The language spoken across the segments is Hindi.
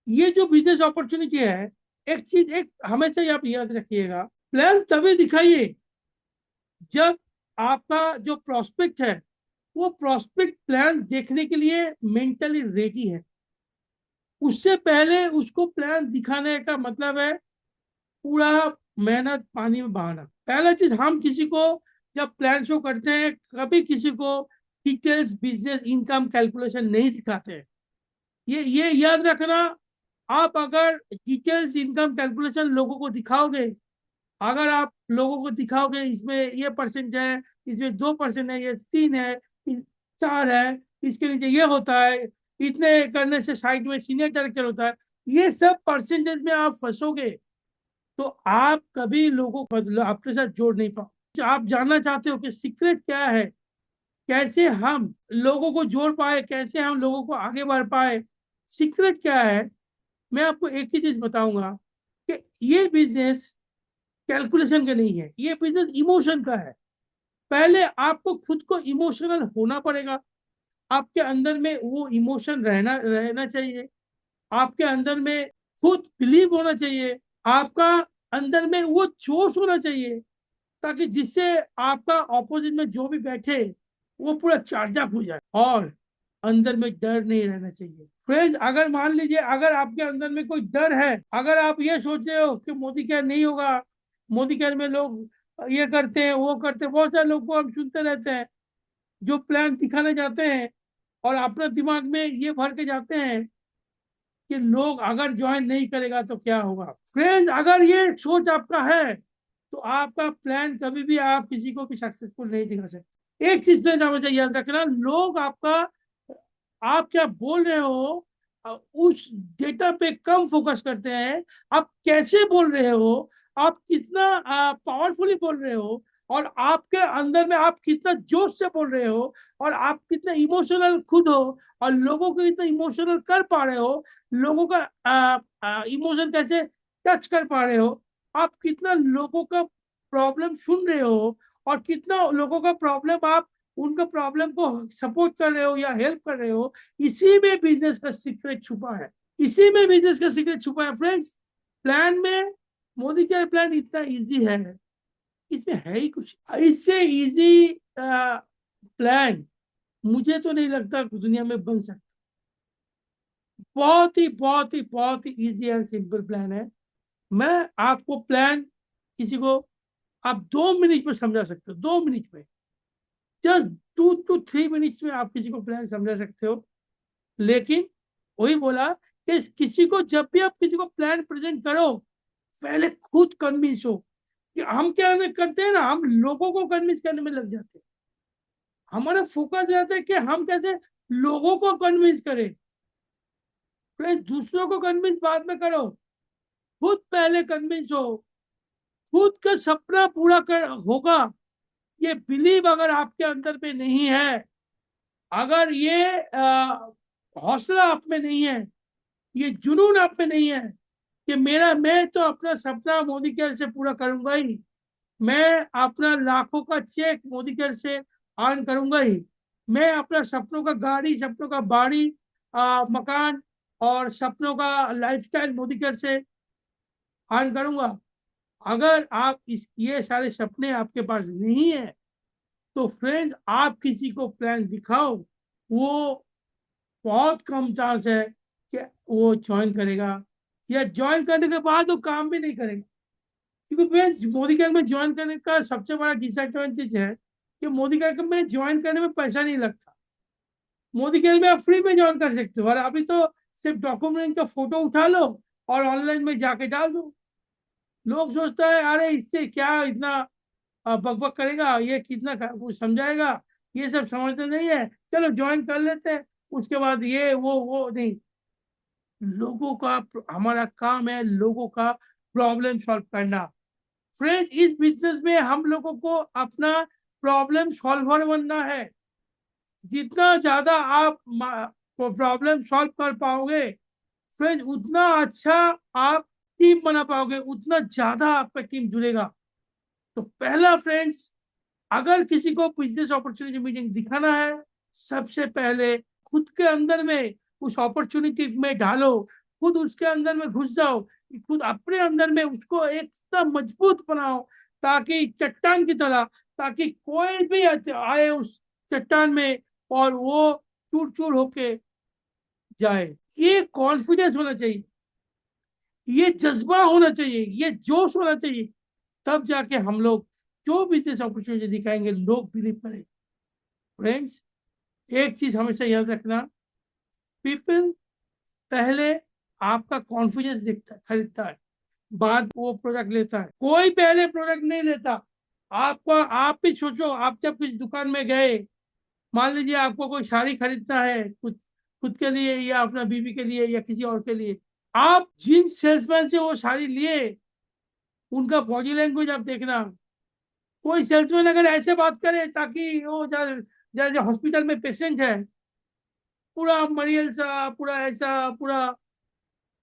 ये जो बिजनेस अपॉर्चुनिटी है, एक चीज एक हमेशा ही आप याद रखिएगा, प्लान तभी दिखाइए जब आपका जो प्रोस्पेक्ट है वो प्रोस्पेक्ट प्लान देखने के लिए मेंटली रेडी है। उससे पहले उसको प्लान दिखाने का मतलब है पूरा मेहनत पानी में बहाना। पहला चीज, हम किसी को जब प्लान शो करते हैं कभी किसी को डिटेल्स बिजनेस इनकम कैलकुलेशन नहीं दिखाते हैं। ये याद रखना। आप अगर डिटेल्स इनकम कैलकुलेशन लोगों को दिखाओगे, अगर आप लोगों को दिखाओगे इसमें ये परसेंट है, इसमें 2% है, ये 3 है, 4 है, इसके नीचे ये होता है, इतने करने से साइड में सीनियर डायरेक्टर होता है, ये सब परसेंटेज में आप फंसोगे तो आप कभी लोगों को मतलब आपके साथ जोड़ नहीं पाओ। आप जानना चाहते हो कि सीक्रेट क्या है, कैसे हम लोगों को जोड़ पाए, कैसे हम लोगों को आगे बढ़ पाए, सीक्रेट क्या है, मैं आपको एक ही चीज बताऊंगा कि ये बिजनेस कैलकुलेशन का नहीं है, ये बिजनेस इमोशन का है। पहले आपको खुद को इमोशनल होना पड़ेगा। आपके अंदर में वो इमोशन रहना रहना चाहिए। आपके अंदर में खुद बिलीव होना चाहिए। आपका अंदर में वो जोश होना चाहिए, ताकि जिससे आपका ऑपोजिट में जो भी बैठे वो पूरा चार्ज अप हो जाए। और अंदर में डर नहीं रहना चाहिए। फ्रेंड्स, अगर मान लीजिए अगर आपके अंदर में कोई डर है, अगर आप ये सोच रहे हो कि मोदी केयर नहीं होगा, मोदी केयर में लोग ये करते हैं वो करते हैं, बहुत सारे लोग को हम सुनते रहते हैं जो प्लान दिखाने जाते हैं और अपना दिमाग में ये भर के जाते हैं कि लोग अगर ज्वाइन नहीं करेगा तो क्या होगा। फ्रेंड्स, अगर ये सोच आपका है तो आपका प्लान कभी भी आप किसी को भी सक्सेसफुल नहीं दिखा सकते। एक चीज फ्रेंड्स हमेशा याद रखना, लोग आपका आप क्या बोल रहे हो उस डेटा पे कम फोकस करते हैं। आप कैसे बोल रहे हो, आप कितना पावरफुली बोल रहे हो, और आपके अंदर में आप कितना जोश से बोल रहे हो, और आप कितना इमोशनल खुद हो, और लोगों को कितना इमोशनल कर पा रहे हो, लोगों का इमोशन कैसे टच कर पा रहे हो, आप कितना लोगों का प्रॉब्लम सुन रहे हो, और कितना लोगों का प्रॉब्लम आप उनका प्रॉब्लम को सपोर्ट कर रहे हो या हेल्प कर रहे हो, इसी में बिजनेस का सीक्रेट छुपा है। इसी में बिजनेस का सीक्रेट छुपा है फ्रेंड्स। प्लान में मोदी केयर प्लान इतना इजी है, इसमें है ही कुछ इससे इजी प्लान मुझे तो नहीं लगता दुनिया में बन सकता। बहुत ही बहुत ही बहुत ही इजी एंड सिंपल प्लान है। मैं आपको प्लान किसी को आप 2 मिनट में समझा सकते हो, 2 मिनट में, जस्ट 2 to 3 मिनट्स में आप किसी को प्लान समझा सकते हो। लेकिन वही बोला कि किसी को जब भी आप किसी को प्लान प्रेजेंट करो, पहले खुद कन्विंस हो। कि हम क्या करते हैं ना, हम लोगों को कन्विंस करने में लग जाते हैं। हमारा फोकस रहता है कि हम कैसे लोगों को कन्विंस करें। फिर दूसरों को कन्विंस बाद में करो, खुद पहले कन्विंस हो। खुद का सपना पूरा कर होगा, ये बिलीव अगर आपके अंदर में नहीं है, अगर ये हौसला आप में नहीं है, ये जुनून आप में नहीं है कि मैं तो अपना सपना मोदी केयर से पूरा करूंगा ही, मैं अपना लाखों का चेक मोदी केयर से अर्न करूंगा ही, मैं अपना सपनों का गाड़ी, सपनों का बाड़ी, मकान और सपनों का लाइफस्टाइल मोदी केयर से अर्न करूंगा। अगर आप इस ये सारे सपने आपके पास नहीं है तो फ्रेंड आप किसी को प्लान दिखाओ, वो बहुत कम चांस है कि वो ज्वाइन करेगा, या ज्वाइन करने के बाद वो काम भी नहीं करेगा। क्योंकि फ्रेंड्स, मोदी केयर में ज्वाइन करने का सबसे बड़ा डिसएडवांटेज है कि मोदी केयर में ज्वाइन करने में पैसा नहीं लगता। मोदी केयर में आप फ्री में ज्वाइन कर सकते हो, और अभी तो सिर्फ डॉक्यूमेंट का फोटो उठा लो और ऑनलाइन में जाके डाल दो। लोग सोचता है अरे इससे क्या इतना बकबक करेगा, ये कितना कुछ समझाएगा, ये सब समझते नहीं है, चलो ज्वाइन कर लेते हैं, उसके बाद ये वो नहीं। लोगों का हमारा काम है लोगों का प्रॉब्लम सॉल्व करना। फ्रेंड्स, इस बिजनेस में हम लोगों को अपना प्रॉब्लम सॉल्वर बनना है। जितना ज्यादा आप प्रॉब्लम सॉल्व कर पाओगे फ्रेंड्स, उतना अच्छा आप टीम बना पाओगे, उतना ज्यादा आपका टीम जुड़ेगा। तो पहला फ्रेंड्स, अगर किसी को बिजनेस अपॉर्चुनिटी मीटिंग दिखाना है, सबसे पहले खुद के अंदर में उस अपॉर्चुनिटी में ढालो, खुद उसके अंदर में घुस जाओ, खुद अपने अंदर में उसको एकदम मजबूत बनाओ, ताकि चट्टान की तरह, ताकि कोई भी आए उस चट्टान में और वो चूर चूर होके जाए। ये कॉन्फिडेंस होना चाहिए, ये जज्बा होना चाहिए, ये जोश होना चाहिए, तब जाके हम लोग जो बिजनेस अपॉर्चुनिटी दिखाएंगे लोग बिलीव करेंगे। फ्रेंड्स, एक चीज हमेशा याद रखना, पीपल पहले आपका कॉन्फिडेंस देखता है, खरीदता है, बाद वो प्रोडक्ट लेता है। कोई पहले प्रोडक्ट नहीं लेता। आपका आप भी सोचो, आप जब किसी दुकान में गए, मान लीजिए आपको कोई साड़ी खरीदना है, कुछ खुद के लिए या अपना बीवी के लिए या किसी और के लिए, आप जिन सेल्समैन से वो साड़ी लिए, उनका बॉडी लैंग्वेज आप देखना। कोई सेल्समैन अगर ऐसे बात करे ताकि वो जैसे हॉस्पिटल में पेशेंट है, पूरा मरियल सा, पूरा ऐसा, पूरा,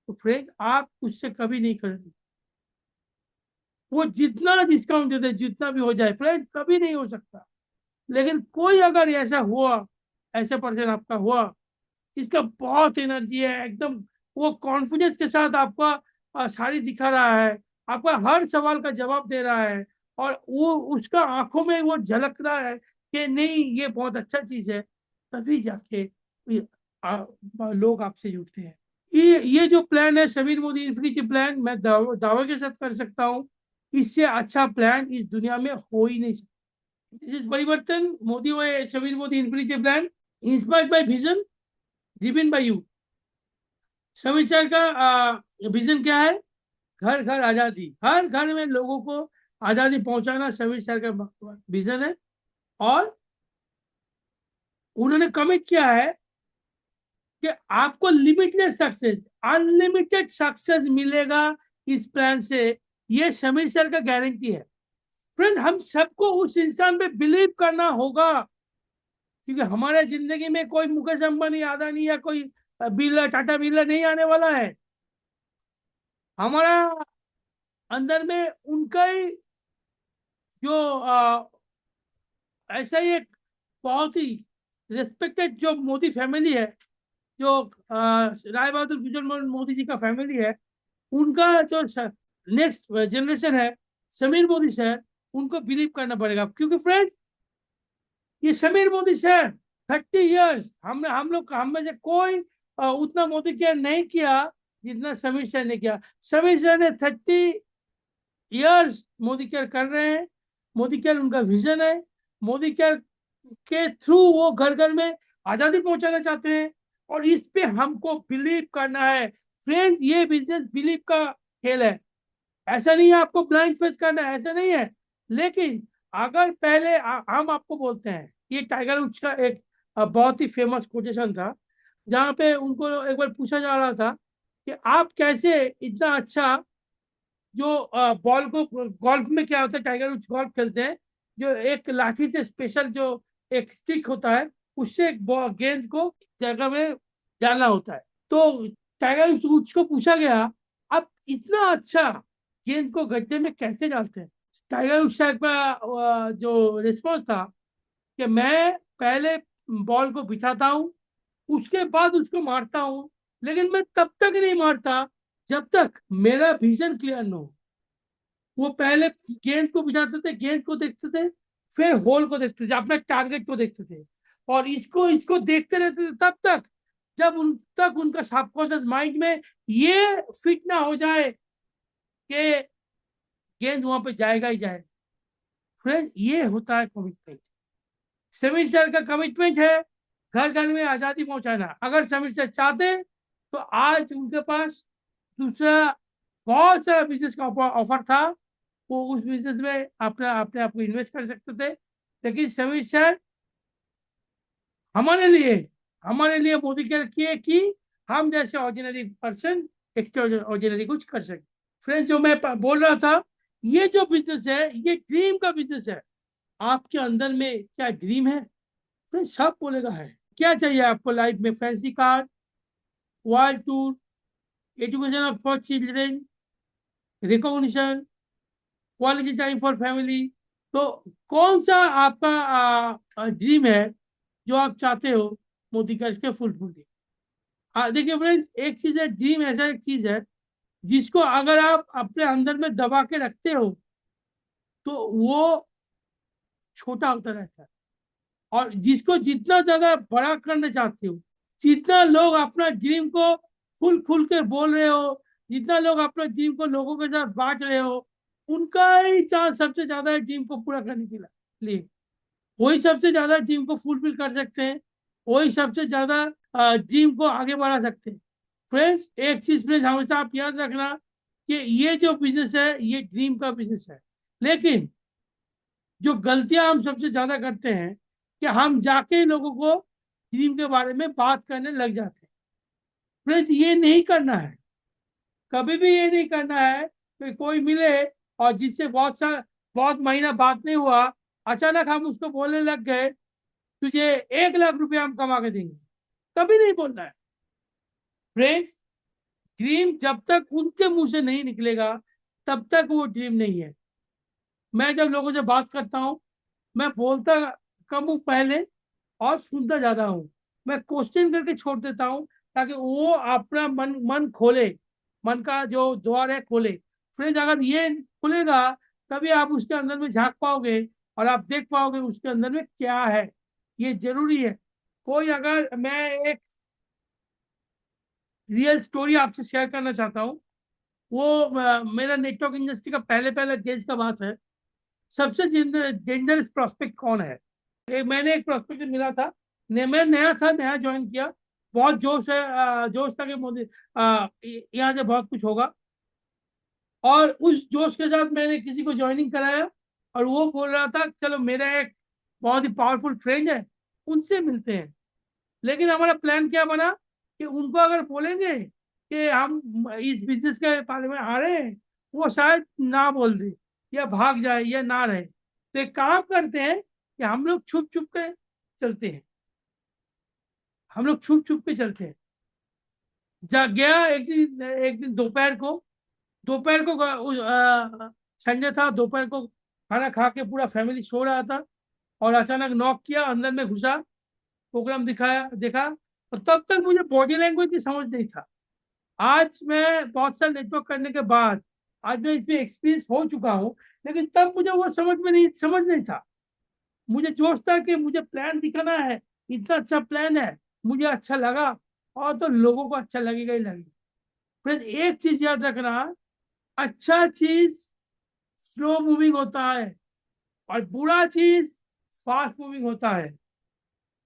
तो फ्रेंड आप उससे कभी नहीं खरीदेंगे। वो जितना डिस्काउंट दे दे, जितना भी हो जाए, फ्रेंड कभी नहीं हो सकता। लेकिन कोई अगर ऐसा हुआ, ऐसे पर्सन आपका हुआ जिसका बहुत एनर्जी है, एकदम वो कॉन्फिडेंस के साथ आपका साड़ी दिखा रहा है, आपका हर सवाल का जवाब दे रहा है, और वो उसका आंखों में वो झलक रहा है कि नहीं ये बहुत अच्छा चीज है, तभी जाके ये, लोग आपसे जुड़ते हैं। ये जो प्लान है समीर मोदी इन्फिनिटी प्लान, मैं दावे के साथ कर सकता हूँ, इससे अच्छा प्लान इस दुनिया में हो ही नहीं सकता। दिस इज परिवर्तन मोदी व Sameer Modi infinity plan, inspired by vision, driven by you. Sameer sir का विजन क्या है? घर घर आजादी, हर घर में लोगों को आजादी पहुंचाना समीर सर का विजन है। और उन्होंने कमिट किया है कि आपको लिमिटलेस सक्सेस, अनलिमिटेड सक्सेस मिलेगा इस प्लान से, ये समीर सर का गारंटी है। फ्रेंड, हम सबको उस इंसान पे बिलीव करना होगा, क्योंकि हमारे जिंदगी में कोई मुकेश अंबानी, अदानी या कोई बिरला, टाटा बिरला नहीं आने वाला है। हमारा अंदर में उनका ही जो ऐसा ही एक बहुत ही रिस्पेक्टेड जो मोदी फैमिली है, जो राय बहादुर गुजर मोदी जी का फैमिली है, उनका जो नेक्स्ट जनरेशन है समीर मोदी सर, उनको बिलीव करना पड़ेगा। क्योंकि फ्रेंड्स, ये समीर मोदी सर 30 इयर्स, हम में से कोई उतना मोदी केयर नहीं किया जितना समीर सर ने किया। समीर सर ने 30 इयर्स मोदी केयर कर रहे हैं। मोदी केयर उनका विजन है। मोदी केयर के थ्रू वो घर घर में आजादी पहुंचाना चाहते हैं, और इस पे हमको बिलीव करना है। फ्रेंड्स, ये बिजनेस बिलीव का खेल है। ऐसा नहीं है आपको ब्लाइंड फेथ करना है, ऐसा नहीं है। लेकिन अगर पहले हम आपको बोलते हैं, ये टाइगर वुड्स का एक बहुत ही फेमस कोटेशन था, जहाँ पे उनको एक बार पूछा जा रहा था कि आप कैसे इतना अच्छा, जो बॉल को, गोल्फ में क्या होता है, टाइगर वुड्स गोल्फ खेलते हैं, जो एक लाठी से स्पेशल जो एक स्टिक होता है, उससे एक गेंद को जगह में डालना होता है। तो टाइगर वुड्स को पूछा गया, आप इतना अच्छा गेंद को गड्ढे में कैसे डालते हैं? टाइगर वुड्स का जो रिस्पॉन्स था कि मैं पहले बॉल को बिठाता हूँ, उसके बाद उसको मारता हूँ, लेकिन मैं तब तक नहीं मारता जब तक मेरा विजन क्लियर न हो। वो पहले गेंद को बिठाते थे, गेंद को देखते थे, फिर होल को देखते थे, अपने टारगेट को देखते थे, और इसको इसको देखते रहते थे तब तक जब उन तक उनका सबकॉन्शियस माइंड में ये फिट ना हो जाए कि गेंद वहां पे जाएगा ही जाए। फ्रेंड, ये होता है कमिटमेंट। समीर सर का कमिटमेंट है घर घर में आजादी पहुंचाना। अगर समीर सर चाहते तो आज उनके पास दूसरा बहुत सारा बिजनेस का ऑफर था, वो उस बिजनेस में अपना अपने आप को इन्वेस्ट कर सकते थे। लेकिन समीर सर हमारे लिए हमारे लिए मोदी केयर किए कि हम जैसे ऑर्डिनरी पर्सन एक्स्ट्रा ऑर्डिनरी कुछ कर सके। फ्रेंड्स, जो मैं बोल रहा था, ये जो बिजनेस है ये ड्रीम का बिजनेस है। आपके अंदर में क्या ड्रीम है? फ्रेंड्स, सब बोलेगा है। क्या चाहिए आपको लाइफ में? Fancy car, world tour, education for children, recognition, quality time for family. तो कौन सा आपका ड्रीम है जो आप चाहते हो मोदी का इसके फुलफिल? देखिए फ्रेंड्स, एक चीज है, ड्रीम ऐसा एक चीज है जिसको अगर आप अपने अंदर में दबा के रखते हो तो वो छोटा होता रहता है। और जिसको जितना ज्यादा बड़ा करना चाहते हो, जितना लोग अपना ड्रीम को खुल खुल के बोल रहे हो, जितना लोग अपना ड्रीम को लोगों के साथ बांट रहे हो, उनका ही चांस सबसे ज्यादा है ड्रीम को पूरा करने के लिए। वही सबसे ज्यादा ड्रीम को फुलफिल कर सकते हैं, वही सबसे ज्यादा ड्रीम को आगे बढ़ा सकते हैं। फ्रेंड्स, एक चीज फ्रेंड्स हमेशा आप याद रखना कि ये जो बिजनेस है ये ड्रीम का बिजनेस है। लेकिन जो गलतियां हम सबसे ज्यादा करते हैं कि हम जाके लोगों को ड्रीम के बारे में बात करने लग जाते हैं। फ्रेंड्स, ये नहीं करना है, कभी भी ये नहीं करना है कि कोई मिले और जिससे बहुत महीना बात नहीं हुआ, अचानक हम उसको बोलने लग गए तुझे 1 लाख रुपया हम कमा के देंगे। कभी नहीं बोलना है फ्रेंड्स। ड्रीम जब तक उनके मुंह से नहीं निकलेगा तब तक वो ड्रीम नहीं है। मैं जब लोगों से बात करता हूँ, मैं बोलता कम हूँ पहले और सुनता ज्यादा हूँ। मैं क्वेश्चन करके छोड़ देता हूँ ताकि वो अपना मन मन खोले, मन का जो द्वार है खोले। फ्रेंड्स, अगर ये खुलेगा तभी आप उसके अंदर में झांक पाओगे और आप देख पाओगे उसके अंदर में क्या है। ये जरूरी है। कोई अगर मैं एक रियल स्टोरी आपसे शेयर करना चाहता हूँ। वो मेरा नेटवर्क इंडस्ट्री का पहले पहले डेज का बात है। सबसे डेंजरस प्रोस्पेक्ट कौन है? मैंने एक प्रोस्पेक्ट मिला था, मैं नया था, नया ज्वाइन किया। बहुत जोश है, जोश था कि मोदी यहाँ से बहुत कुछ होगा। और उस जोश के साथ मैंने किसी को ज्वाइनिंग कराया और वो बोल रहा था चलो मेरा एक बहुत ही पावरफुल फ्रेंड है, उनसे मिलते हैं। लेकिन हमारा प्लान क्या बना कि उनको अगर बोलेंगे कि हम इस बिजनेस के बारे में आ रहे हैं, वो शायद ना बोल दे या भाग जाए या ना रहे। तो एक काम करते हैं कि हम लोग छुप छुप के चलते हैं, हम लोग छुप छुप के चलते हैं। जा गया एक दिन दोपहर को संडे था, दोपहर को खाना खा के पूरा फैमिली सो रहा था और अचानक नॉक किया, अंदर में घुसा, प्रोग्राम दिखाया देखा। और तब तक मुझे बॉडी लैंग्वेज की समझ नहीं था। आज मैं बहुत साल नेटवर्क करने के बाद आज मैं इसमें एक्सपीरियंस हो चुका हूँ, लेकिन तब मुझे वो समझ नहीं था। मुझे जोश था कि मुझे प्लान दिखाना है, इतना अच्छा प्लान है, मुझे अच्छा लगा और तो लोगों को अच्छा लगेगा ही लगेगा। फिर एक चीज याद रखना, अच्छा चीज स्लो मूविंग होता है और बुरा चीज फास्ट मूविंग होता है।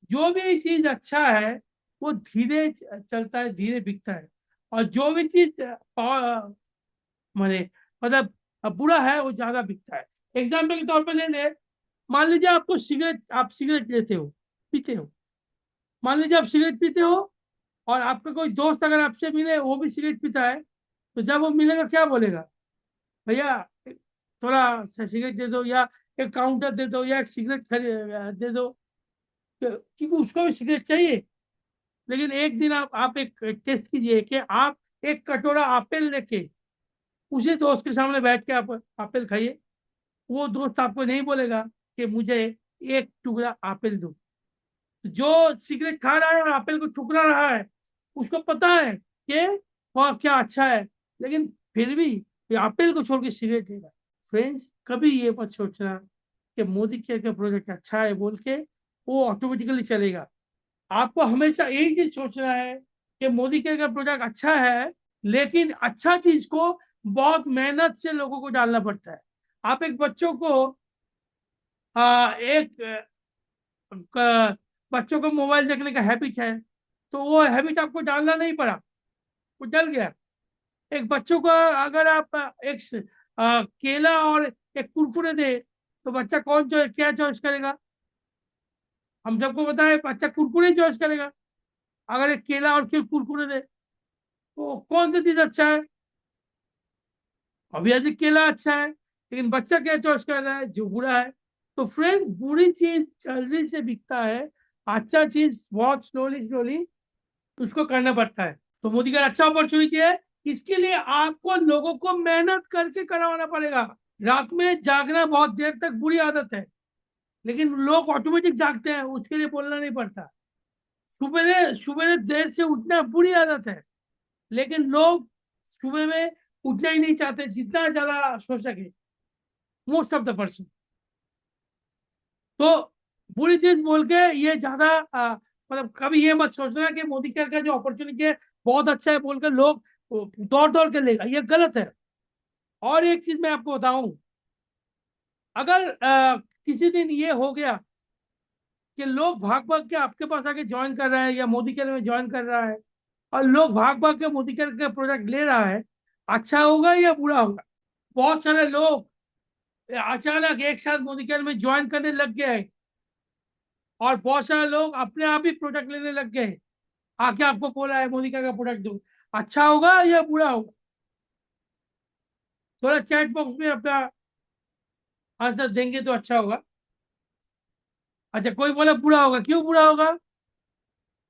जो भी चीज अच्छा है वो धीरे चलता है, धीरे बिकता है। और जो भी चीज माने मतलब बुरा है वो ज्यादा बिकता है। एग्जाम्पल के तौर पर ले ले, मान लीजिए आप सिगरेट लेते हो, पीते हो। मान लीजिए आप सिगरेट पीते हो और आपका कोई दोस्त अगर आपसे मिले वो भी सिगरेट पीता है, तो जब वो मिलेगा क्या बोलेगा? भैया थोड़ा सा सिगरेट दे दो, या एक काउंटर दे दो, या एक सिगरेट दे दो, क्योंकि उसको भी सिगरेट चाहिए। लेकिन एक दिन आप एक टेस्ट कीजिए कि आप एक कटोरा एप्पल लेके उसी दोस्त के सामने बैठ के आप एप्पल खाइए। वो दोस्त आपको नहीं बोलेगा कि मुझे एक टुकड़ा एप्पल दो। जो सिगरेट खा रहा है और एप्पल को ठुकरा रहा है, उसको पता है कि वह क्या अच्छा है, लेकिन फिर भी एप्पल को छोड़ के सिगरेट देगा। फ्रेंड्स, कभी ये मत सोचना कि मोदी केयर का प्रोजेक्ट अच्छा है बोल के वो ऑटोमेटिकली चलेगा। आपको हमेशा यही चीज सोचना है कि मोदी केयर का प्रोजेक्ट अच्छा है, लेकिन अच्छा चीज को बहुत मेहनत से लोगों को डालना पड़ता है। आप एक बच्चों को एक बच्चों को मोबाइल देखने का हैबिट है, तो वो हैबिट आपको डालना नहीं पड़ा, वो डल गया। एक बच्चों को अगर आप केला और एक कुरकुरे दे, तो बच्चा क्या चॉइस करेगा? हम सबको पता है बच्चा कुरकुरे चॉइस करेगा। अगर एक केला और कुरकुरे दे तो कौन सी चीज अच्छा है? ऑब्वियसली केला अच्छा है, लेकिन बच्चा क्या चॉइस कर रहा है? जो बुरा है। तो फ्रेंड, बुरी चीज जल्दी से बिकता है, अच्छा चीज बहुत स्लोली स्लोली उसको करना पड़ता है। तो मोदी का अच्छा अपॉर्चुनिटी है, इसके लिए आपको लोगों को मेहनत करके करवाना पड़ेगा। रात में जागना बहुत देर तक बुरी आदत है, लेकिन लोग ऑटोमेटिक जागते हैं, उसके लिए बोलना नहीं पड़ता। सुबह सुबह देर से उठना बुरी आदत है, लेकिन लोग सुबह में उठना ही नहीं चाहते जितना ज्यादा सो सके, मोस्ट ऑफ द पर्सन। तो बुरी चीज बोल के ये ज्यादा मतलब कभी ये मत सोचना कि मोदी केयर का जो अपॉर्चुनिटी है बहुत अच्छा है बोलकर लोग दौड़ दौड़ के लेगा, ये गलत है। और एक चीज मैं आपको बताऊं, अगर किसी दिन ये हो गया कि लोग भाग भाग के आपके पास आके ज्वाइन कर रहे हैं या मोदी केयर में ज्वाइन कर रहा है, और लोग भाग भाग के मोदी केयर का प्रोडक्ट ले रहा है, अच्छा होगा या बुरा होगा? बहुत सारे लोग अचानक एक साथ मोदी केयर में ज्वाइन करने लग गए, और बहुत सारे लोग अपने आप ही प्रोडक्ट लेने लग गए, आके आपको बोला है मोदी केयर का प्रोडक्ट दो, अच्छा होगा या बुरा होगा? थोड़ा चैट बॉक्स में अपना आंसर देंगे तो अच्छा होगा। अच्छा, कोई बोला बुरा होगा, क्यों बुरा होगा?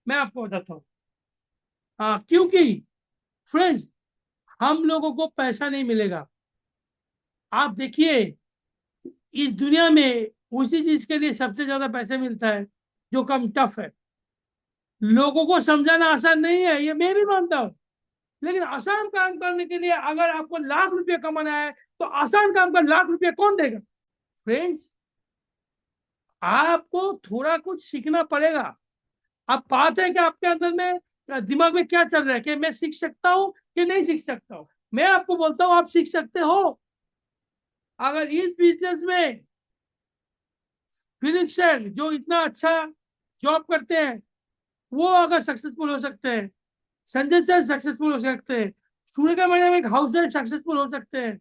मैं आपको बताता हूँ। हाँ, क्योंकि फ्रेंड्स, हम लोगों को पैसा नहीं मिलेगा। आप देखिए, इस दुनिया में उसी चीज के लिए सबसे ज्यादा पैसे मिलता है जो कम टफ है। लोगों को समझाना आसान नहीं है, ये मैं भी मानता हूँ, लेकिन आसान काम करने के लिए अगर आपको लाख रुपए कमाना है तो आसान काम का लाख रुपए कौन देगा? फ्रेंड्स, आपको थोड़ा कुछ सीखना पड़ेगा। अब बात है कि आपके अंदर में दिमाग में क्या चल रहा है कि मैं सीख सकता हूँ कि नहीं सीख सकता हूँ। मैं आपको बोलता हूँ आप सीख सकते हो। अगर इस बिजनेस में फिलिप सर जो इतना अच्छा जॉब करते हैं वो अगर सक्सेसफुल हो सकते हैं, संजय सर सक्सेसफुल हो सकते हैं, सूर्य मैडम एक हाउस वाइफ सक्सेसफुल हो सकते हैं,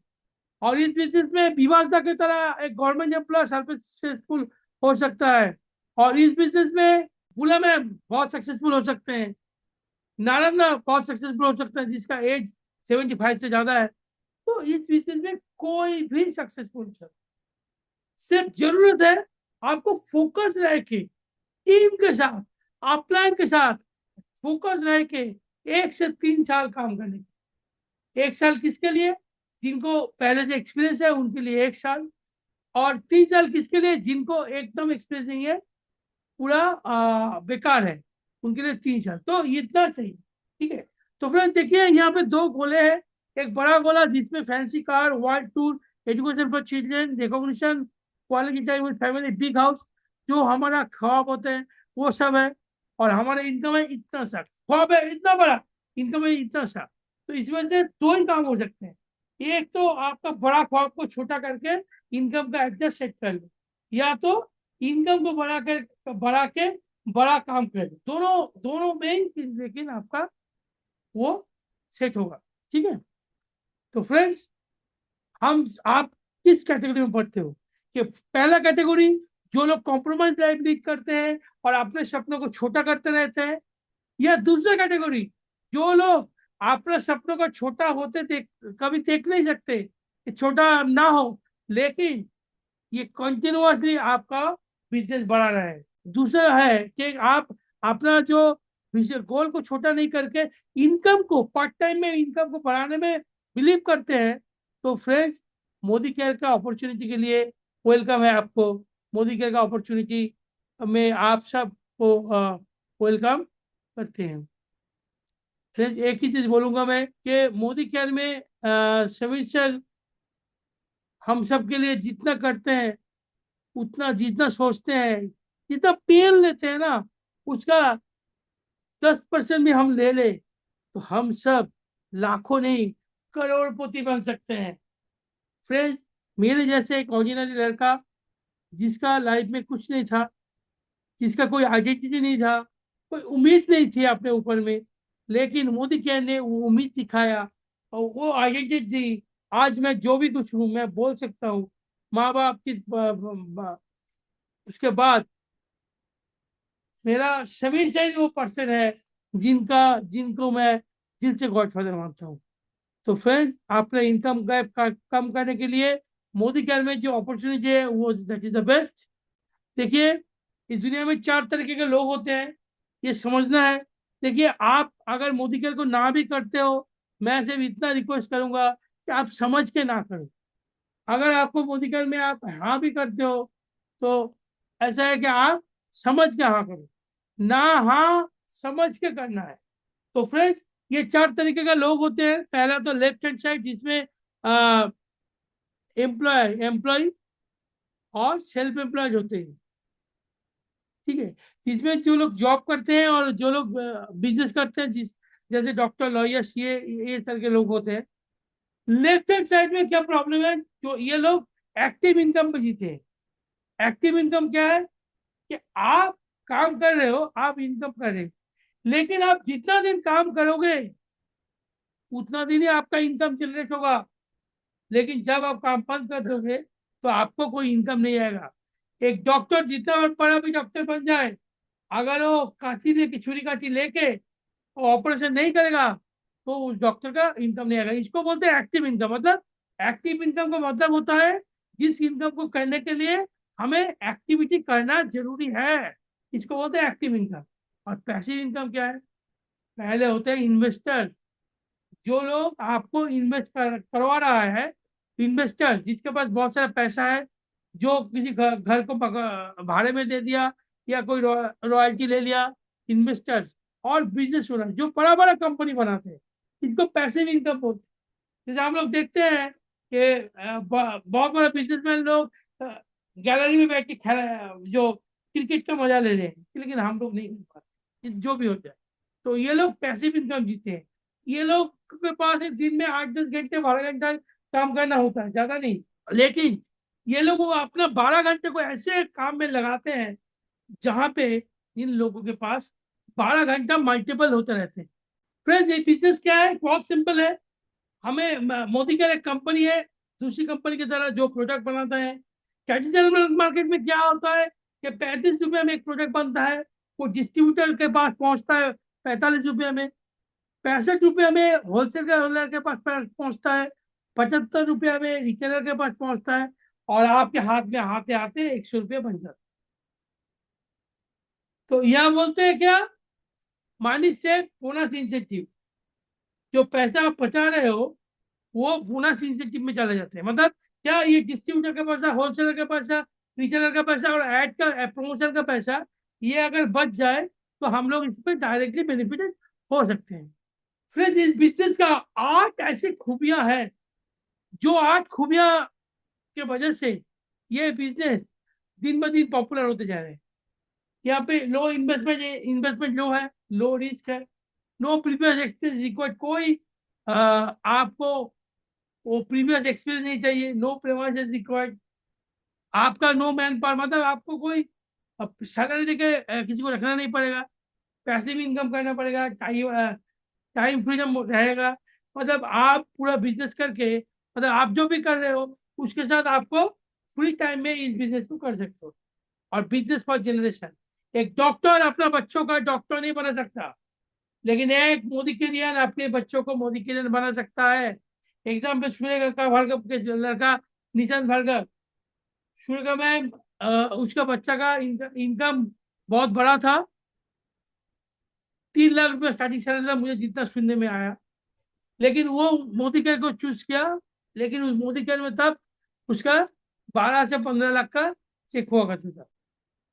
और इस बिजनेस में विवासदा की तरह एक गवर्नमेंट एम्प्लॉय सक्सेसफुल हो सकता है, और इस बिजनेस में बुला मैम बहुत सक्सेसफुल हो सकते हैं, नारायण बहुत सक्सेसफुल हो सकता है जिसका एज 75 से ज्यादा है। तो इस बिजनेस में कोई भी सक्सेसफुल हो, सिर्फ जरूरत है आपको फोकस रह के, टीम के साथ, अपलाइन के साथ फोकस रह के 1 से 3 साल काम करने की। 1 साल किसके लिए? जिनको पहले से एक्सपीरियंस है उनके लिए 1 साल, और 3 साल किसके लिए? जिनको एकदम एक्सपीरियंस नहीं है, पूरा बेकार है, उनके लिए 3 साल। तो इतना चाहिए, ठीक है। तो फ्रेंड देखिए, यहाँ पे 2 गोले हैं। एक बड़ा गोला जिसमें fancy car, world tour, education for children, recognition, quality time with family, big house, जो हमारा ख्वाब होते हैं वो सब है। और हमारा इनकम है इतना सा, ख्वाब है इतना बड़ा, इनकम है इतना सा। तो इस वजह से 2 ही काम हो सकते हैं। एक तो आपका बड़ा ख्वाब को छोटा करके इनकम का एडजस्ट सेट कर लो, या तो इनकम को बढ़ा के बड़ा काम कर लो। दोनों दोनों में ही लेकिन आपका वो सेट होगा, ठीक है। तो फ्रेंड्स, हम आप किस कैटेगरी में पढ़ते हो? कि पहला कैटेगरी जो लोग कॉम्प्रोमाइज लाइफ लीड करते हैं और अपने सपनों को छोटा करते रहते हैं, या दूसरा कैटेगरी जो लोग अपने सपनों को छोटा होते देख कभी देख नहीं सकते कि छोटा ना हो, लेकिन ये कंटिन्यूअसली आपका बिजनेस बढ़ा रहा है। दूसरा है कि आप अपना जो गोल को छोटा नहीं करके इनकम को, पार्ट टाइम में इनकम को बढ़ाने में बिलीव करते हैं। तो फ्रेंड्स, मोदी केयर का अपॉर्चुनिटी के लिए वेलकम है आपको। मोदी केयर का अपॉर्चुनिटी में आप सबको वेलकम करते हैं। फ्रेंड्स, एक ही चीज बोलूंगा मैं कि मोदी केयर में समीर सर हम सब के लिए जितना करते हैं, उतना जितना सोचते हैं, जितना पेन लेते हैं ना, उसका 10% भी हम ले ले तो हम सब लाखों नहीं करोड़पति बन सकते हैं। फ्रेंड्स, मेरे जैसे एक ऑर्डिनरी लड़का जिसका लाइफ में कुछ नहीं था, जिसका कोई आइडेंटिटी नहीं था, कोई उम्मीद नहीं थी अपने ऊपर में, लेकिन मोदी केयर ने वो उम्मीद दिखाया और वो आइडेंटिटी दी। आज मैं जो भी कुछ हूँ मैं बोल सकता हूँ। माँ बाप की उसके बाद मेरा समीर सैनी वो पर्सन है जिनका जिनको मैं दिल से गॉडफादर मानता हूँ। तो फ्रेंड्स, आपने इनकम गैप कम करने के लिए मोदी केयर में जो अपॉर्चुनिटी है वो दैट इज द बेस्ट। देखिए, इस दुनिया में 4 तरीके के लोग होते हैं, ये समझना है। देखिए, आप अगर मोदी केयर को ना भी करते हो, मैं सिर्फ इतना रिक्वेस्ट करूंगा कि आप समझ के ना करो। अगर आपको मोदी केयर में आप हाँ भी करते हो तो ऐसा है कि आप समझ के हाँ करो, ना हाँ समझ के करना है। तो फ्रेंड्स, ये 4 तरीके का लोग होते हैं। पहला तो लेफ्ट हैंड साइड, जिसमें एम्प्लॉय और सेल्फ एम्प्लॉयड होते हैं, ठीक है। जिसमें जो लोग जॉब करते हैं और जो लोग बिजनेस करते हैं, जैसे डॉक्टर, लॉयर्स, ये तरह के लोग होते हैं। लेफ्ट हैंड साइड में क्या प्रॉब्लम है, जो ये लोग एक्टिव इनकम पे जीते हैं। एक्टिव इनकम क्या है कि आप काम कर रहे हो, आप इनकम कर रहे हो, लेकिन आप जितना दिन काम करोगे उतना दिन ही आपका इनकम जनरेट होगा। लेकिन जब आप काम बंद कर दोगे तो आपको कोई इनकम नहीं आएगा। एक डॉक्टर जितना बड़ा भी डॉक्टर बन जाए, अगर वो कांची लेके, छुरी कांची लेके ऑपरेशन नहीं करेगा तो उस डॉक्टर का इनकम नहीं आएगा। इसको बोलते हैं एक्टिव इनकम। मतलब एक्टिव इनकम का मतलब होता है जिस इनकम को करने के लिए हमें एक्टिविटी करना जरूरी है, इसको बोलते हैं एक्टिव इनकम। और पैसिव इनकम क्या है? पहले होते हैं इन्वेस्टर, जो लोग आपको करवा रहा है। इन्वेस्टर्स जिसके पास बहुत सारा पैसा है, जो किसी घर को भाड़े में दे दिया या कोई रॉयल्टी ले लिया। इन्वेस्टर्स और बिजनेस ओनर जो बड़ा बड़ा कंपनी बनाते हैं, इसको पैसिव इनकम बोलते हैं। जैसे हम लोग देखते हैं कि बहुत बड़ा बिजनेसमैन लोग गैलरी में बैठ के जो क्रिकेट का मजा ले रहे हैं, लेकिन हम लोग नहीं कर पाते, जो भी होता है। तो ये लोग पैसिव इनकम जीते हैं। ये लोग के पास एक दिन में 8-10 घंटे, 12 घंटा काम करना होता है, ज्यादा नहीं। लेकिन ये लोग वो अपना 12 घंटे को ऐसे काम में लगाते हैं जहां पे इन लोगों के पास 12 घंटा मल्टीपल होते रहते हैं। फ्रेंड्स, ये बिजनेस क्या है? बहुत सिंपल है। हमें मोदी का एक कंपनी है, दूसरी कंपनी की तरह जो प्रोडक्ट बनाता है। ट्रेडिशनल मार्केट में क्या होता है कि 35 रुपये में एक प्रोडक्ट बनता है, वो डिस्ट्रीब्यूटर के पास पहुंचता है 45 रुपये में। 65 रुपये में होलसेलर के पास पहुंचता है। 75 रुपये में रिटेलर के पास पहुंचता है। और आपके हाथ में आते आते 100 रुपये बन जाता है। तो यह बोलते हैं क्या? मनी से बोनस इंसेंटिव। जो पैसा आप बचा रहे हो वो बोनस इंसेंटिव में चले जाते हैं। मतलब क्या, ये डिस्ट्रीब्यूटर का पैसा, होलसेलर का पैसा, रिटेलर का पैसा और एड का, प्रमोशन का पैसा, ये अगर बच जाए तो हम लोग इस पर डायरेक्टली बेनिफिटेड हो सकते हैं। फ्रेंड्स, इस बिजनेस का 8 ऐसी खूबियां हैं, जो 8 खूबियां के वजह से ये बिजनेस दिन ब दिन पॉपुलर होते जा रहे हैं। यहाँ पे लो इन्वेस्टमेंट, इन्वेस्टमेंट लो है, लो रिस्क है, नो प्रीवियस एक्सपीरियंस रिक्वायर्ड। कोई आपको वो प्रीवियस एक्सपीरियंस नहीं चाहिए, नो प्रीवियस रिक्वायर्ड। आपका नो मैन पावर, मतलब आपको कोई सैलरी देके किसी को रखना नहीं पड़ेगा। पैसिव इनकम करना पड़ेगा, टाइम फ्रीडम रहेगा। मतलब आप पूरा बिजनेस करके, मतलब आप जो भी कर रहे हो उसके साथ आपको फ्री टाइम में इस बिजनेस को कर सकते हो। और बिजनेस फॉर जनरेशन। एक डॉक्टर अपना बच्चों का डॉक्टर नहीं बना सकता, लेकिन एक मोदी किलियन अपने बच्चों को मोदी किलियन बना सकता है। एग्जाम्पल, सूर्य का भार्गव के लड़का निशांत भार्गव, सूर्य का मैम, उसका बच्चा का इनकम बहुत बड़ा था। 3 लाख रुपये स्टार्टिंग सैलरी था, मुझे जितना सुनने में आया। लेकिन वो मोदी केयर को चूज किया। लेकिन उस मोदी केयर में तब उसका 12 से 15 लाख का चेक हुआ करता था।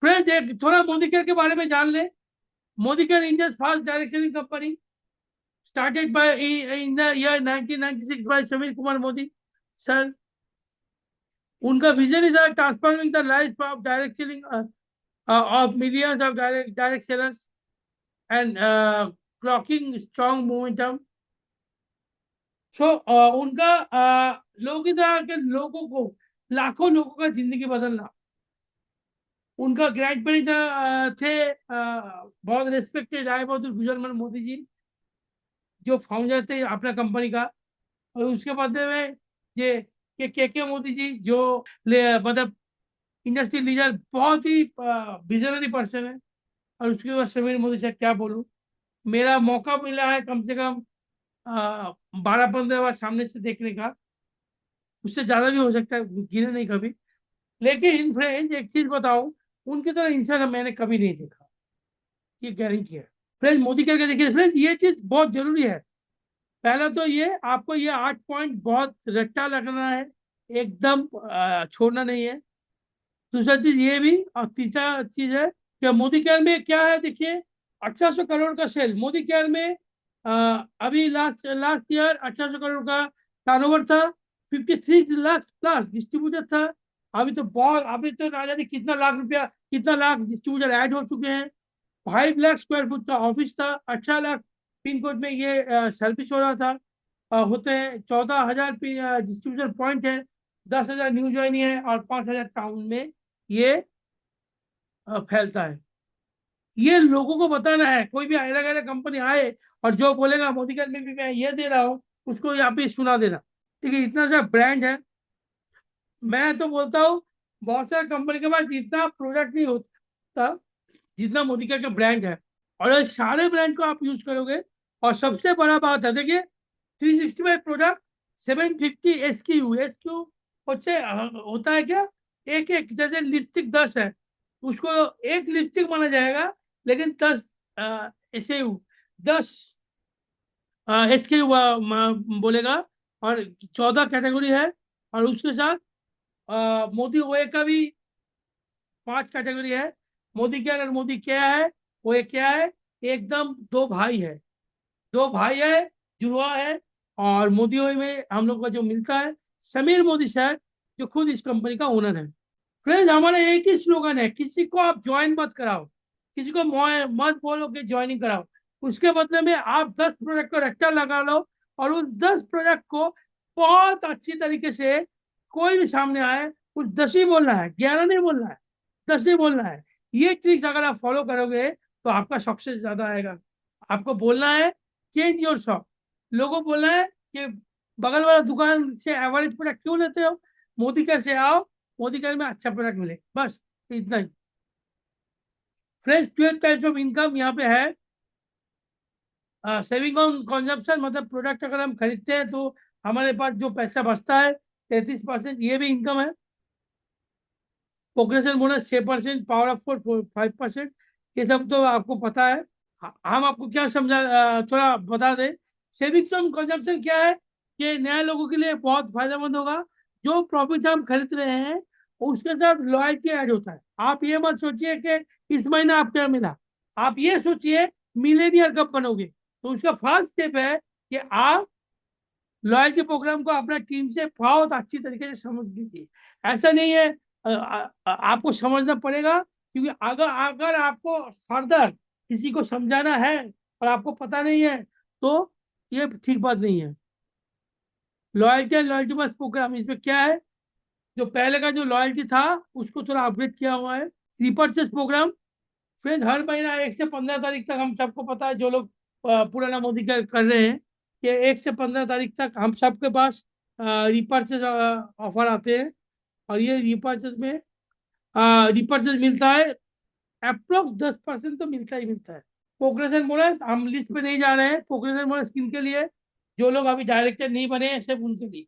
फ्रेंड्स, एक थोड़ा मोदी केयर के बारे में जान ले। Modi care India's first directioning company, started by in the year 1996 by Sameer Kumar Modi sir. उनका vision is transforming the life of direct selling of millions of direct sellers and clocking strong momentum. So उनका लोगों की तरह के लोगों को, लाखों लोगों का जिंदगी बदलना। उनका ग्रैंड पेरेंट्स थे बहुत रिस्पेक्टेड राय बहादुर गुजरमल मोदी जी, जो फाउंडर थे अपना कंपनी का। और उसके बाद में ये के मोदी जी, जो मतलब इंडस्ट्री लीडर, बहुत ही विजनरी पर्सन है। और उसके बाद समीर मोदी से क्या बोलूं। मेरा मौका मिला है कम से कम 12-15 बार सामने से देखने का, उससे ज्यादा भी हो सकता है, गिने नहीं कभी। लेकिन फ्रेंड्स, एक चीज बताऊं, उनकी तरह इंसान मैंने कभी नहीं देखा, ये गारंटी है। फ्रेंड्स, मोदी करके देखिए। फ्रेंड्स, ये चीज बहुत जरूरी है। पहला तो ये आपको ये 8 पॉइंट बहुत रट्टा लगना है, एकदम छोड़ना नहीं है। दूसरा चीज ये भी, और तीसरा चीज है कि मोदी केयर में क्या है, देखिए 1800 करोड़ का सेल मोदी केयर में। अभी लास्ट लास्ट ईयर 1800 करोड़ का टर्नओवर था। 53 लाख प्लस डिस्ट्रीब्यूटर था। अभी तो बहुत, अभी तो ना जाने कितना लाख रुपया, कितना लाख डिस्ट्रीब्यूटर ऐड हो चुके हैं। 5 लाख स्क्वायर फुट का ऑफिस था। 18 लाख पिन कोड में ये सर्विस हो रहा था। होते हैं 14,000 डिस्ट्रीब्यूटर पॉइंट है। 10,000 न्यू ज्वाइनी है और 5,000 टाउन में ये फैलता है। ये लोगों को बताना है। कोई भी अलग अलग कंपनी आए और जो बोलेगा मोदी कार्ड में भी मैं ये दे रहा हूँ, उसको यहाँ पे सुना देना। ठीक है, इतना सा ब्रांड है। मैं तो बोलता हूँ बहुत सारे कंपनी के पास इतना प्रोडक्ट नहीं होता जितना मोदी कार्ड का ब्रांड है। और ये सारे ब्रांड को आप यूज करोगे। और सबसे बड़ा बात है, देखिए 365 प्रोडक्ट, 750 SKU। SKU होता है क्या, एक एक, जैसे लिपस्टिक 10 है, उसको एक लिपस्टिक माना जाएगा, लेकिन 10 SKU, 10 SKU बोलेगा। और 14 कैटेगरी है। और उसके साथ मोदी ओए का भी 5 कैटेगरी है। मोदी क्या, अगर मोदी क्या है, वो एक क्या है, एकदम दो भाई है। दो भाई है, जुड़वा है। और मोदी ओए में हम लोग का जो मिलता है, समीर मोदी सर, जो खुद इस कंपनी का ओनर है। फ्रेंड्स, हमारा एक ही स्लोगन है, किसी को आप ज्वाइन मत कराओ, किसी को मत बोलो कि ज्वाइनिंग कराओ। उसके बदले में आप 10 प्रोडक्ट को रट्टा लगा लो और उस 10 प्रोडक्ट को बहुत अच्छी तरीके से, कोई भी सामने आए, उस 10 ही बोलना है, 11 नहीं बोलना है, 10 ही बोलना है। ये ट्रिक्स अगर आप फॉलो करोगे तो आपका सक्सेस ज्यादा आएगा। आपको बोलना है चेंज योर शॉप। लोगों को बोलना है कि बगल वाला दुकान से एवरेज प्रोडक्ट क्यों लेते हो, मोदी केयर से आओ, मोदी केयर में अच्छा प्रोडक्ट मिले, बस इतना ही। फ्रेंड्स, 12 टाइप्स ऑफ इनकम यहाँ पे है। सेविंग ऑन कंजम्पशन, मतलब प्रोडक्ट अगर हम खरीदते हैं तो हमारे पास जो पैसा बचता है, 33%, ये भी इनकम है। प्रोग्रेशन बोनस 6%, पावर ऑफ 5%, ये सब तो आपको पता है। हम आपको क्या समझा, थोड़ा बता दें। सेविंग्स ऑन कंजम्पशन क्या है, कि नए लोगों के लिए बहुत फायदेमंद होगा। जो प्रॉफिट हम खरीद रहे हैं उसके साथ लॉयल्टी ऐड होता है। आप ये मत सोचिए कि इस महीने आपको क्या मिला, आप ये सोचिए मिलेनियर कब बनोगे। तो उसका फर्स्ट स्टेप है कि आप लॉयल्टी प्रोग्राम को अपना टीम से बहुत अच्छी तरीके से समझ लीजिए। ऐसा नहीं है, आपको समझना पड़ेगा, क्योंकि अगर अगर आपको फर्दर किसी को समझाना है और आपको पता नहीं है, तो ये ठीक बात नहीं है। लॉयल्टी एंड लॉयल्टी बस प्रोग्राम, इसमें क्या है, जो पहले का जो लॉयल्टी था उसको थोड़ा अपग्रेड किया हुआ है। रिपर्चेस प्रोग्राम, फ्रेंड्स, हर महीना 1 से 15 तारीख तक, हम सबको पता है जो लोग पुराना मोदी कर रहे हैं, कि 1 से 15 तारीख तक हम सबके पास रिपर्चेज ऑफर आते हैं। और ये रिपर्चेज में रिपर्चेज मिलता है, अप्रोक्स 10% तो मिलता ही मिलता है। प्रोग्रेशन बोनस, हम लिस्ट पे नहीं जा रहे हैं। प्रोग्रेशन बोनस किन के लिए, जो लोग अभी डायरेक्टर नहीं बने हैं, सिर्फ उनके लिए।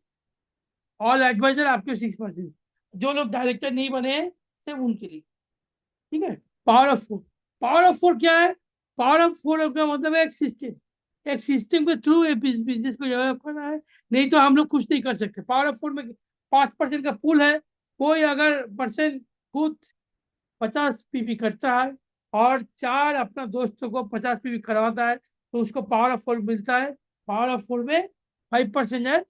ऑल एडवाइजर आपके 6%, जो लोग डायरेक्टर नहीं बने हैं, सिर्फ उनके लिए। ठीक है। Power of four, power of four क्या है, पावर ऑफ फोर का मतलब है एक सिस्टम, एक सिस्टम के थ्रू एक बिजनेस को डेवलप करना है। नहीं तो हम लोग कुछ नहीं कर सकते। पावर ऑफ फोर में 5% का पुल है। कोई अगर पर्सन खुद 50 PV करता है और 4 अपना दोस्तों को 50 PV करवाता है, तो उसको पावर ऑफ फोर मिलता है। पावर ऑफ फोर में 5% है।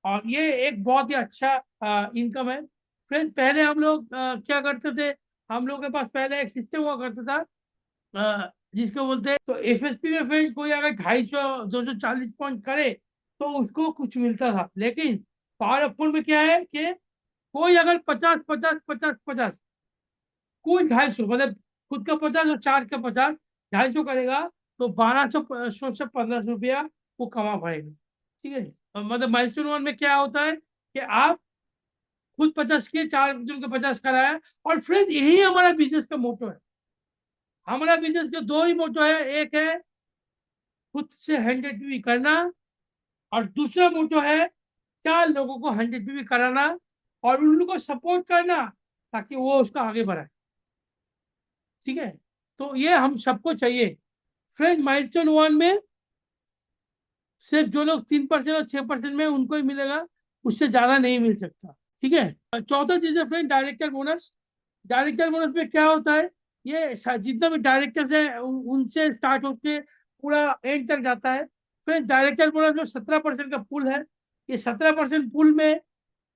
और ये एक बहुत ही अच्छा इनकम है। फ्रेंड्स, पहले हम लोग क्या करते थे, हम लोग के पास पहले एक सिस्टम हुआ करता था, जिसको बोलते हैं, तो FSP में फ्रेंड कोई अगर 250 240 पॉइंट करे तो उसको कुछ मिलता था। लेकिन पावर ऑफ फोर में क्या है, कि कोई अगर 50 50 50 50, कोई 250, मतलब खुद का 50 और 4 का 50, 250 करेगा, तो 1200 से 1500 रुपया वो कमा पाएगा। ठीक है। मतलब माइलस्टोन 1 में क्या होता है, कि आप खुद 50 किए, 4 जन को 50 कराया। और फ्रेंड्स, यही हमारा बिजनेस का मोटो है। हमारा बिजनेस का दो ही मोटो है, एक है खुद से 100 PV करना, और दूसरा मोटो है 4 लोगों को 100 PV कराना और उन लोगों को सपोर्ट करना, ताकि वो उसका आगे बढ़ाए। ठीक है। तो ये हम सबको चाहिए। फ्रेंड्स, माइलस्टोन 1 में सिर्फ जो लोग 3% और 6% में, उनको ही मिलेगा, उससे ज्यादा नहीं मिल सकता। ठीक है। चौथा चीज है friend, director bonus. Director bonus में क्या होता है, ये जितना भी डायरेक्टर्स है उनसे स्टार्ट होके पूरा एंड तक जाता है। फिर डायरेक्टर बोनस में 17% का पुल है। ये 17% पुल में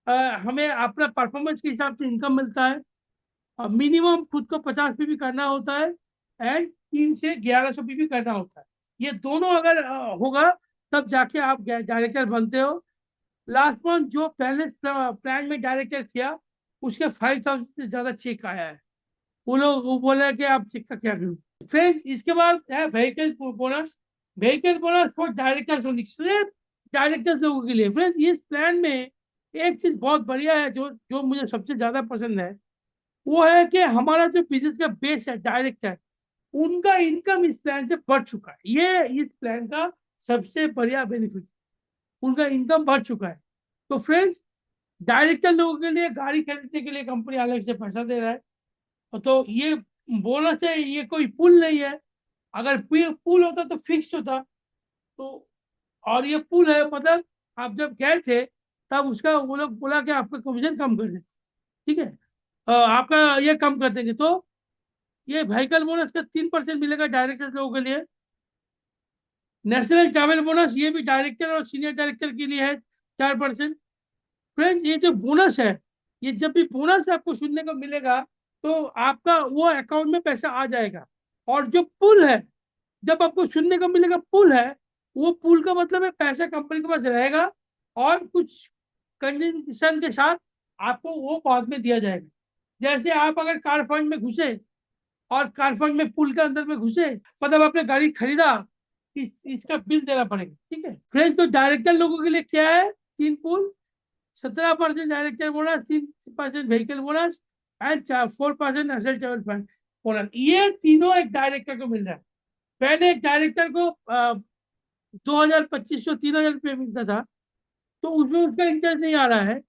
हमें अपना परफॉर्मेंस के हिसाब से इनकम मिलता है। मिनिमम खुद को 50 पीवी करना होता है एंड 3 से 1100 पीवी करना होता है। ये दोनों अगर होगा तब जाके आप डायरेक्टर बनते हो। लास्ट मंथ जो पहले प्लान में डायरेक्टर किया उसके 5,000 से ज्यादा चेक आया है। वो बोले कि आप चेक का क्या करूँ। फ्रेंड्स इसके बाद है vehicle bonus. Vehicle bonus for directors only, सिर्फ डायरेक्टर्स लोगों के लिए। फ्रेंड्स इस प्लान में एक चीज बहुत बढ़िया है जो जो मुझे सबसे ज्यादा पसंद है, वो है कि हमारा जो बिजनेस का बेस है डायरेक्टर, उनका इनकम इस प्लान से बढ़ चुका है। ये इस प्लान का सबसे बढ़िया बेनिफिट, उनका इनकम बढ़ चुका है। तो फ्रेंड्स डायरेक्टर लोगों के लिए गाड़ी खरीदने के लिए कंपनी अलग से पैसा दे रहा है। तो ये बोनस है, ये कोई पुल नहीं है। अगर पुल होता तो फिक्स होता। तो और ये पुल है, मतलब आप जब गए थे तब उसका वो लोग बोला कि आपका कमीशन कम कर दे, ठीक है, आपका ये कम कर देंगे। तो ये व्हीकल बोनस का 3% मिलेगा डायरेक्टर लोगों के लिए। नेशनल ट्रैवल बोनस ये भी डायरेक्टर और सीनियर डायरेक्टर के लिए है, 4%। फ्रेंड्स ये जो बोनस है, ये जब भी बोनस आपको सुनने को मिलेगा तो आपका वो अकाउंट में पैसा आ जाएगा। और जो पुल है, जब आपको सुनने को मिलेगा पुल है, वो पुल का मतलब है पैसा कंपनी के पास रहेगा और कुछ कंडीशन के साथ आपको वो बाद में दिया जाएगा। जैसे आप अगर कार फंड में घुसे और कार फंड में पुल के अंदर में घुसे, मतलब आपने गाड़ी खरीदा, इसका बिल देना पड़ेगा, ठीक है। फ्रेंड्स तो डायरेक्टर लोगों के लिए क्या है, 3 पुल, 17% director bonus, 3% vehicle bonus and 4% asset travel fund bonus. ये तीनों एक डायरेक्टर को मिल रहा है। पहले एक डायरेक्टर को 2,000, 2,500, 3,000 रुपये मिलता था, तो उसमें उसका इंटरेस्ट नहीं आ रहा है।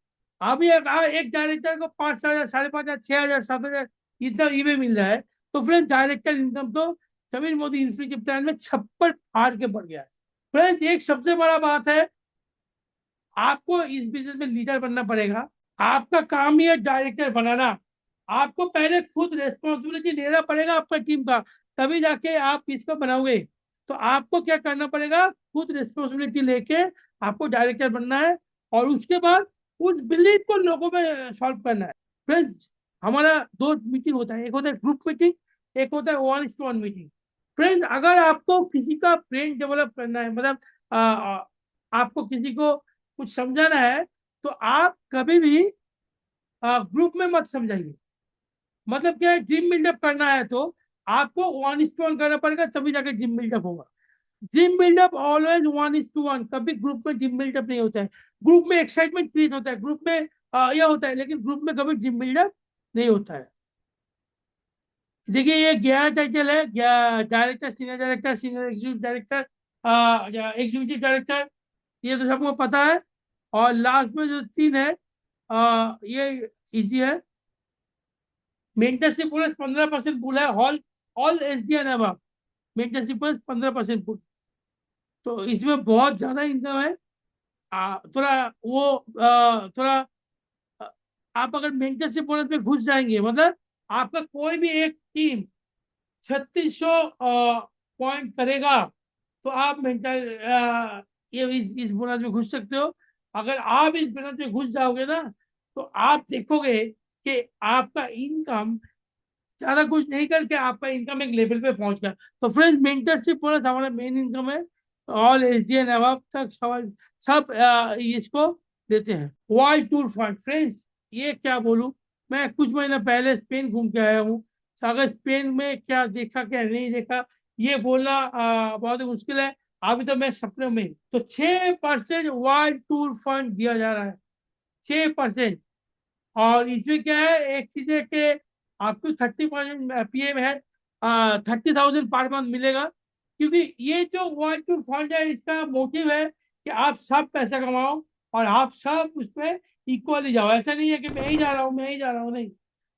अभी एक डायरेक्टर को 5,000, 5,500, 6,000, 7,000 इतना ईवे मिल रहा है। तो फ्रेंड्स डायरेक्टर इनकम तो समीर मोदी इंस्टीट्यूट प्लान में छप्पर फाड़ के बढ़ गया है। फ्रेंड्स एक सबसे बड़ा बात है, आपको इस बिजनेस में लीडर बनना पड़ेगा। आपका काम ही है डायरेक्टर बनाना। आपको पहले खुद रेस्पॉन्सिबिलिटी लेना पड़ेगा आपका टीम का, तभी जाके आप इसको बनाओगे। तो आपको क्या करना पड़ेगा, खुद रेस्पॉन्सिबिलिटी लेके आपको डायरेक्टर बनना है और उसके बाद उस बिलीफ को लोगों में सॉल्व करना है। फ्रेंड्स हमारा 2 मीटिंग होता है, एक होता है ग्रुप मीटिंग, एक होता है 1:1 मीटिंग। फ्रेंड्स अगर आपको किसी का ब्रेन डेवलप करना है, मतलब आपको किसी को कुछ समझाना है, तो आप कभी भी ग्रुप में मत समझाइए। मतलब क्या है, ड्रीम बिल्डअप करना है तो आपको 1:1 करना पड़ेगा, तभी जाके ड्रीम बिल्डअप होगा। ड्रीम बिल्डअप ऑलवेज 1:1, कभी ग्रुप में ड्रीम बिल्डअप नहीं होता है। ग्रुप में एक्साइटमेंट क्रिएट होता है, ग्रुप में यह होता है, लेकिन ग्रुप में कभी ड्रीम बिल्डअप नहीं होता है। देखिए ये 11 टाइटल है, director, senior director, senior executive director, executive director, ये तो सबको पता है। और लास्ट में जो 3 है ये इजी है। मेंटरशिप बोनस 15% पुल है, all all S D N अब मेंटरशिप बोनस 15% पुल। तो इसमें बहुत ज्यादा इनकम है। थोड़ा वो थोड़ा आ, आप अगर मेंटरशिप बोनस में घुस जाएंगे, मतलब आपका कोई भी एक टीम 3600 पॉइंट करेगा, तो आप मेंटल ये इस बोनस में घुस सकते हो। अगर आप इस बोनस में घुस जाओगे ना, तो आप देखोगे कि आपका इनकम ज्यादा कुछ नहीं करके आपका इनकम एक लेवल पे पहुंच गया। तो फ्रेंड्स मेंटरशिप बोनस हमारा मेन इनकम है। ऑल एस डी एन अब तक सब इसको देते हैं। वर्ल्ड टूर फंड, फ्रेंड्स ये क्या बोलूं, मैं कुछ महीना पहले स्पेन घूम के आया हूँ। तो अगर स्पेन में क्या देखा क्या नहीं देखा, ये बोलना बहुत ही मुश्किल है। अभी तो मैं सपने में हूं। तो 6% वर्ल्ड टूर फंड दिया जा रहा है, 6%। और इसमें क्या है, एक चीज है कि आपको 30% पीएम है, 30,000 पर मंथ मिलेगा। क्योंकि ये जो वर्ल्ड टूर फंड है, इसका मोटिव है कि आप सब पैसा कमाओ और आप सब उसमें इक्वली जाओ। ऐसा नहीं है कि मैं ही जा रहा हूँ, मैं ही जा रहा हूँ, नहीं।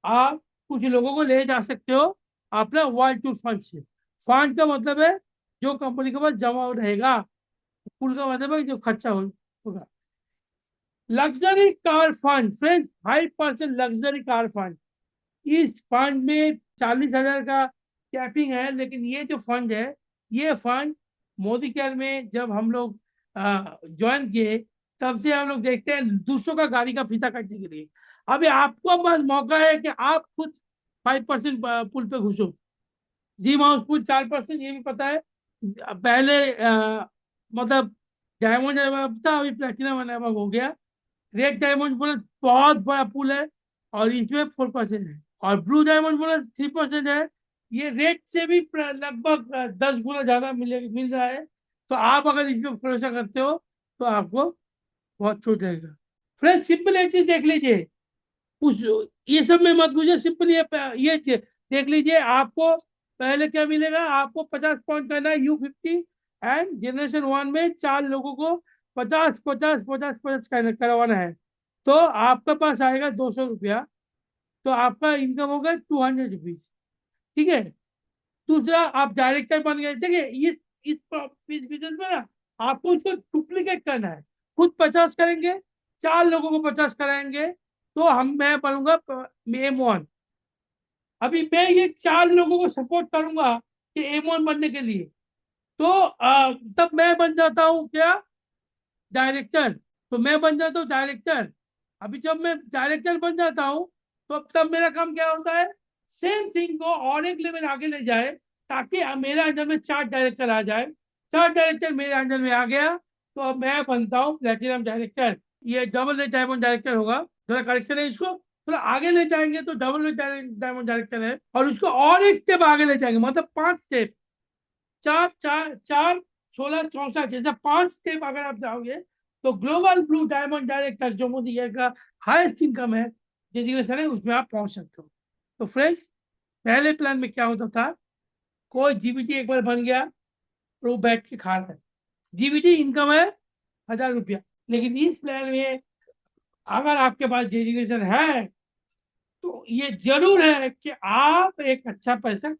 आप कुछ लोगों को ले जा सकते हो अपना वर्ल्ड टूर फंड से। फंड का मतलब है जो कंपनी के पास जमा रहेगा, पुल का मतलब है जो खर्चा होगा। Luxury car fund, friends 5% luxury car fund. इस फंड में 40,000 का कैपिंग है, लेकिन ये जो फंड है, ये फंड मोदी केयर में जब हम लोग ज्वाइन किए, तब से हम लोग देखते हैं दूसरों का गाड़ी का फीता काटने के लिए। अभी आपको बस मौका है कि आप खुद 5% पुल पे घुसो। डी माउस पुल 4%, ये भी पता है। पहले मतलब डायमंड था, अभी प्लेटिनम हो गया। रेड डायमंड बोनस बहुत बड़ा पुल है, और इसमें 4% है, और ब्लू डायमंड बोनस 3% है। ये रेड से भी लगभग 10 गुना ज्यादा मिल रहा है। तो आप अगर इसमें भरोसा करते हो तो आपको बहुत छूट रहेगा। फ्रेंड्स, सिंपल एक चीज देख लीजिए, उस ये सब में मत घुसे, सिंपल देख लीजिए। आपको पहले क्या मिलेगा, आपको 50 पॉइंट करना है U50, एंड जनरेशन 1 में 4 लोगों को 50 50 50 50 करवाना है। तो आपके पास आएगा 200 रुपया, तो आपका इनकम होगा 200 रुपीज। ठीक है। दूसरा, आप डायरेक्टर बन गए। देखिए, इस बिजनेस में ना आपको उसको डुप्लीकेट करना है। खुद 50 करेंगे, 4 लोगों को 50 कराएंगे, तो मैं बनूंगा M1। अभी मैं ये 4 लोगों को सपोर्ट करूंगा कि M1 बनने के लिए, तो तब मैं बन जाता हूँ क्या, डायरेक्टर। तो मैं बन जाता हूँ डायरेक्टर। अभी जब मैं डायरेक्टर बन जाता हूँ, तो तब मेरा काम क्या होता है, सेम थिंग को और एक लेवल आगे ले जाए, ताकि मेरे अंडर में 4 डायरेक्टर आ जाए। 4 डायरेक्टर मेरे अंडर में आ गया, तो अब मैं बनता हूँ प्लेटिनम डायरेक्टर। ये डबल रेड डायमंड डायरेक्टर होगा। थोड़ा करेक्शन है, इसको थोड़ा आगे ले जाएंगे तो डबल रेड डायमंड डायरेक्टर है, और उसको और एक स्टेप आगे ले जाएंगे, मतलब 5 स्टेप। 4 4 4 16 64, जैसे 5 स्टेप अगर आप जाओगे, तो ग्लोबल ब्लू डायमंड डायरेक्टर, जो मोदी का हाईएस्ट इनकम है, डेजिग्नेशन है, उसमें आप पहुंच सकते हो। तो फ्रेंड्स, पहले प्लान में क्या होता था, कोई जीबीटी एक बार बन गया, और वो बैठ के खा रहा है। जीबीटी इनकम है 1,000 रुपया। लेकिन इस प्लान में अगर आपके पास डेजिग्नेशन है, तो ये जरूर है कि आप एक अच्छा पैसा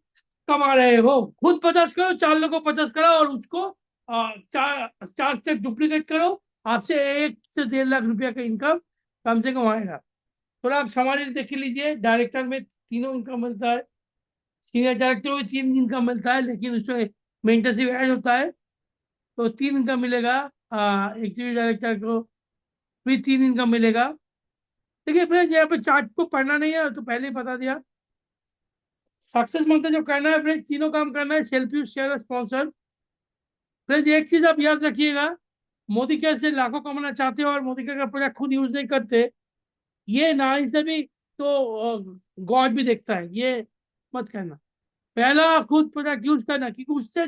कमा रहे हो। खुद 50 करो, 4 लोगों को 50 करो, और उसको 4 स्टेप डुप्लीकेट करो। आपसे 1 से 1.5 लाख रुपया का इनकम कम से कम आएगा। थोड़ा आप समाज देख के लीजिए, डायरेक्टर में तीनों इनकम मिलता है, सीनियर डायरेक्टर में 3 इनकम मिलता है, लेकिन उसमें मेंटरशिप ऐड होता है, तो 3 इनकम मिलेगा। एग्जीक्यूटिव डायरेक्टर को भी 3 इनकम मिलेगा। देखिए फ्रेंड्स, यहाँ पे चार्ट को पढ़ना नहीं है, तो पहले ही बता दिया। सक्सेस मंत्र जो करना है फ्रेंड्स, तीनों काम करना है, self use, share, sponsor. Friends, एक चीज आप याद रखिएगा, मोदी केयर से लाखों कमाना चाहते हो और मोदी केयर का प्रोडक्ट खुद यूज नहीं करते, ये ना ही से भी तो गॉड भी देखता है, ये मत करना। पहला खुद प्रोडक्ट यूज करना, क्योंकि उससे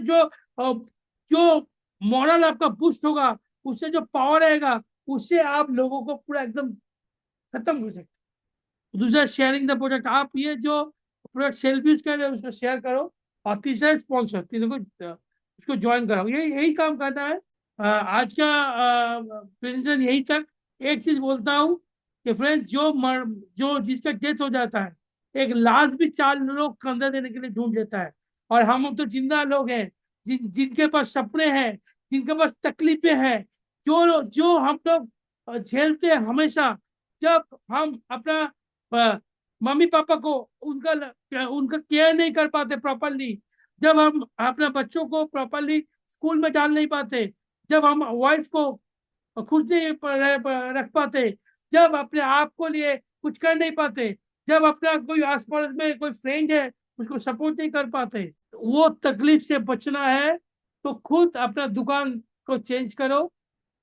जो मॉरल आपका बूस्ट होगा, उससे जो पावर आएगा, उससे आप लोगों को पूरा एकदम खत्म कर सकते हो। दूसरा, शेयरिंग द प्रोडक्ट, आप ये जो प्रोडक्ट सेल्फ यूज कर रहे हो उसको शेयर करो। और तीसरा, स्पॉन्सर, तीनों को उसको ज्वाइन कराओ। ये यही काम करना है। आज का प्रेजेंटेशन यही तक। एक चीज बोलता हूँ कि फ्रेंड्स, जो जिसका डेथ हो जाता है, एक लाश भी 4 लोग कंधा देने के लिए ढूंढ लेता है। और हम तो जिंदा लोग हैं, जिनके पास सपने हैं, जिनके पास तकलीफें हैं, जो जो हम लोग झेलते हैं हमेशा। जब हम अपना मम्मी पापा को उनका केयर नहीं कर पाते प्रॉपरली, जब हम अपने बच्चों को प्रॉपरली स्कूल में डाल नहीं पाते, जब हम वाइफ को खुश नहीं रख पाते, जब अपने आप को लिए कुछ कर नहीं पाते, जब अपना कोई आस पड़ोस में कोई फ्रेंड है उसको सपोर्ट नहीं कर पाते, वो तकलीफ से बचना है, तो खुद अपना दुकान को चेंज करो,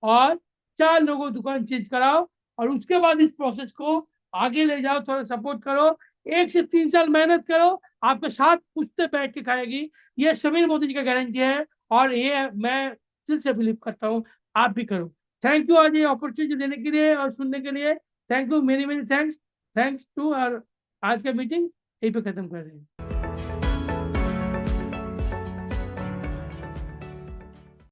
और 4 लोगों को दुकान चेंज कराओ, और उसके बाद इस प्रोसेस को आगे ले जाओ, थोड़ा सपोर्ट करो। 1 से 3 साल मेहनत करो, आपके साथ पुश्ते बैठ के खाएगी। ये समीर मोदी जी का गारंटी है, और ये मैं दिल से बिलीव करता हूँ, आप भी करो। थैंक यू आज ये अपॉर्चुनिटी देने के लिए और सुनने के लिए। Thank you, many many thanks. Thanks too. और आज का मीटिंग यहीं पे खत्म कर रहे हैं।